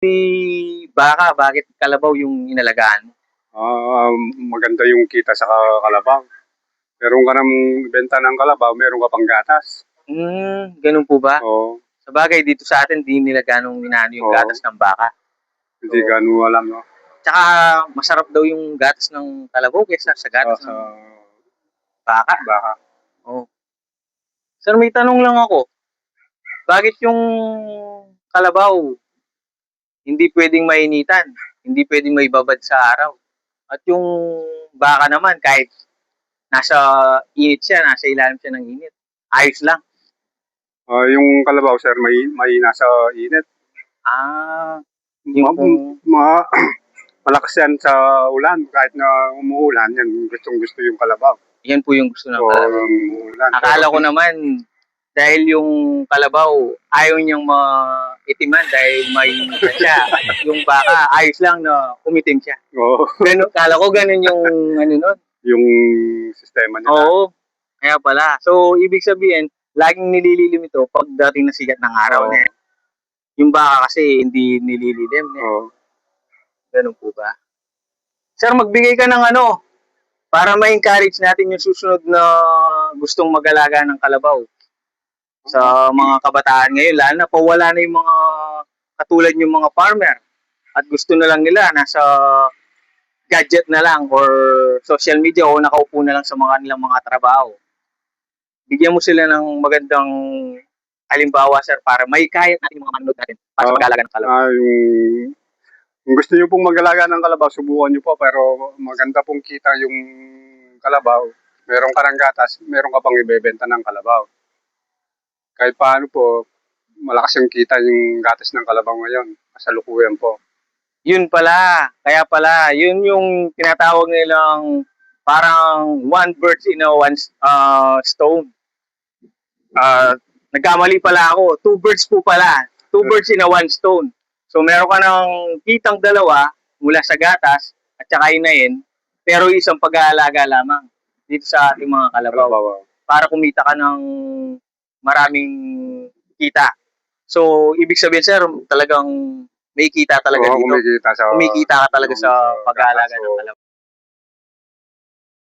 Baka, bakit kalabaw yung inalagaan mo? Maganda yung kita sa kalabaw. Meron ka ng benta ng kalabaw, meron ka pang gatas. Ganun po ba? Oo, Sabagay dito sa atin di nila ganong inaano yung oo. gatas ng baka. Hindi ganun alam, no? Tsaka masarap daw yung gatas ng kalabaw kaysa sa gatas Sa ng baka. baka. Oh. Sir, may tanong lang ako. Bakit yung kalabaw hindi pwedeng mainitan? Hindi pwedeng maibabad sa araw? At yung baka naman, kahit nasa init siya, nasa ilalim siya ng init, ayos lang. Yung kalabaw, sir, may nasa init. Yung Malakas yan sa ulan. Kahit na umuulan, yan gustong-gusto yung kalabaw. Yan po yung gusto ng kalabaw. Umuulan. Akala ko naman, dahil yung kalabaw, ayaw niyang maitiman dahil may siya. Yung baka, ayos lang na umitim siya. Oo. Ganun, kala ko ganun yung ano nun. Yung sistema niya. Oo. Kaya pala. So, ibig sabihin, laging nilililim ito pagdating na sikat ng araw na yan. Yung baka kasi hindi nilililim. Oo. Ganun po ba? Sir, magbigay ka ng ano, para ma-encourage natin yung susunod na gustong mag-alaga ng kalabaw. Sa mga kabataan ngayon, lalo na pawala na yung mga katulad yung mga farmer. At gusto na lang nila, nasa gadget na lang or social media o nakaupo na lang sa mga nilang mga trabaho. Bigyan mo sila ng magandang halimbawa, sir, para may kaya natin yung mga manood natin para sa mag-alaga ng kalabaw. Kung gusto nyo pong mag-alaga ng kalabaw, subukan nyo po, pero maganda pong kita yung kalabaw. Meron ka ng gatas, meron ka pang ibebenta ng kalabaw. Kahit paano po, malakas yung kita yung gatas ng kalabaw ngayon. Kasalukuyan po. Yun pala, kaya pala, yun yung tinatawag nilang parang one bird in a one stone. Nagkamali pala ako, two birds po pala. Two birds in a one stone. So meron ka ng kitang dalawa mula sa gatas at saka inahin, pero isang pag-aalaga lamang dito sa ating mga kalabaw. Para kumita ka ng maraming kita. So ibig sabihin, sir, talagang may kita talaga dito. Kumikita ka talaga sa pag-aalaga ng kalabaw.